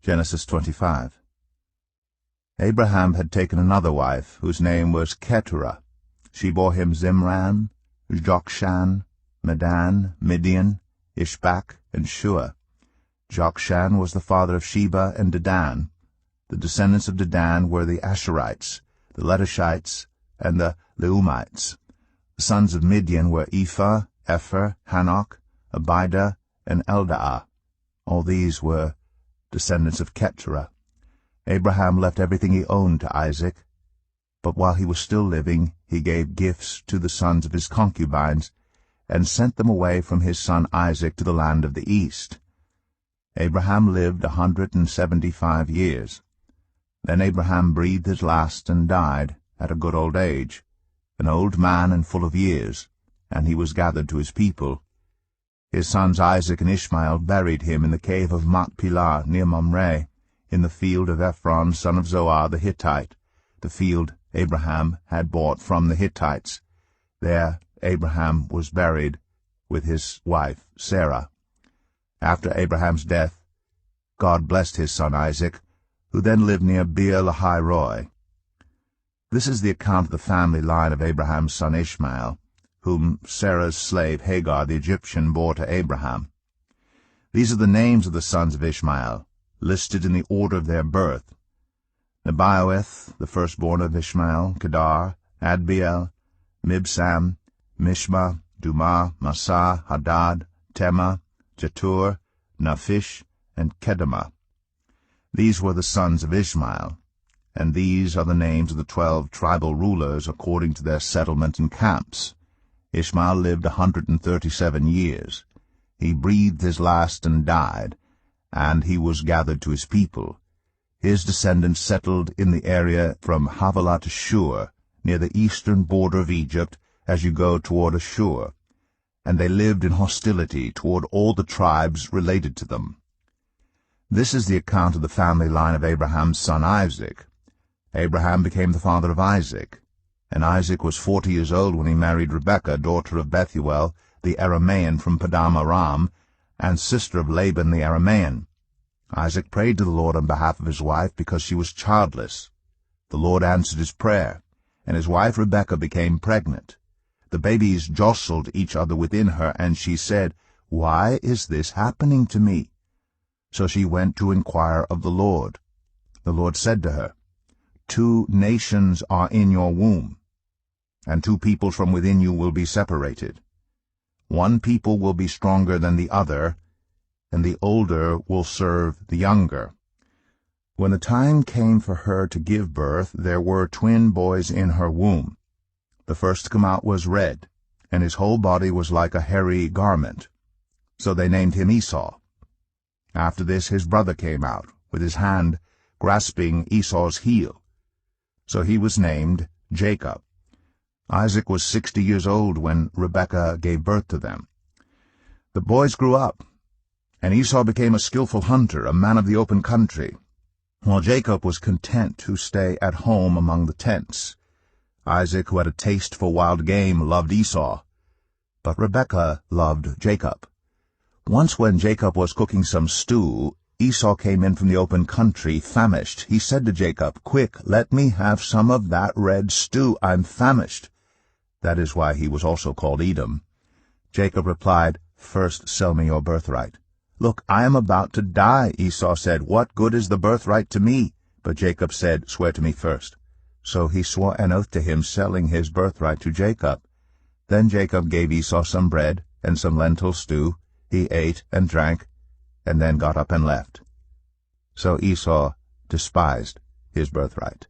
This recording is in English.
Genesis 25. Abraham had taken another wife, whose name was Keturah. She bore him Zimran, Jokshan, Medan, Midian, Ishbak, and Shua. Jokshan was the father of Sheba and Dedan. The descendants of Dedan were the Asherites, the Letushites, and the Leumites. The sons of Midian were Ephah, Epher, Hanok, Abida, and Eldaah. All these were descendants of Keturah. Abraham left everything he owned to Isaac, but while he was still living, he gave gifts to the sons of his concubines, and sent them away from his son Isaac to the land of the east. Abraham lived 175 years. Then Abraham breathed his last and died at a good old age, an old man and full of years, and he was gathered to his people. His sons Isaac and Ishmael buried him in the cave of Machpelah near Mamre, in the field of Ephron son of Zoar the Hittite, the field Abraham had bought from the Hittites. There Abraham was buried with his wife Sarah. After Abraham's death, God blessed his son Isaac, who then lived near Beer-lahai-roi. This is the account of the family line of Abraham's son Ishmael, whom Sarah's slave Hagar the Egyptian bore to Abraham. These are the names of the sons of Ishmael, listed in the order of their birth: Nebaioth, the firstborn of Ishmael, Kedar, Adbeel, Mibsam, Mishma, Dumah, Massa, Hadad, Tema, Jetur, Naphish, and Kedemah. These were the sons of Ishmael, and these are the names of the 12 tribal rulers according to their settlement and camps. Ishmael lived 137 years. He breathed his last and died, and he was gathered to his people. His descendants settled in the area from Havilah to Shur, near the eastern border of Egypt, as you go toward Ashur, and they lived in hostility toward all the tribes related to them. This is the account of the family line of Abraham's son Isaac. Abraham became the father of Isaac, and Isaac was 40 years old when he married Rebekah, daughter of Bethuel, the Aramean from Padan Aram, and sister of Laban the Aramean. Isaac prayed to the Lord on behalf of his wife because she was childless. The Lord answered his prayer, and his wife Rebekah became pregnant. The babies jostled each other within her, and she said, "Why is this happening to me?" So she went to inquire of the Lord. The Lord said to her, "2 nations are in your womb, and 2 peoples from within you will be separated. One people will be stronger than the other, and the older will serve the younger." When the time came for her to give birth, there were twin boys in her womb. The first to come out was red, and his whole body was like a hairy garment. So they named him Esau. After this his brother came out, with his hand grasping Esau's heel. So he was named Jacob. Isaac was 60 years old when Rebekah gave birth to them. The boys grew up, and Esau became a skillful hunter, a man of the open country, while Jacob was content to stay at home among the tents. Isaac, who had a taste for wild game, loved Esau, but Rebekah loved Jacob. Once when Jacob was cooking some stew, Esau came in from the open country, famished. He said to Jacob, "Quick, let me have some of that red stew. I'm famished." That is why he was also called Edom. Jacob replied, "First sell me your birthright." "Look, I am about to die," Esau said. "What good is the birthright to me?" But Jacob said, "Swear to me first." So he swore an oath to him, selling his birthright to Jacob. Then Jacob gave Esau some bread and some lentil stew. He ate and drank, and then got up and left. So Esau despised his birthright.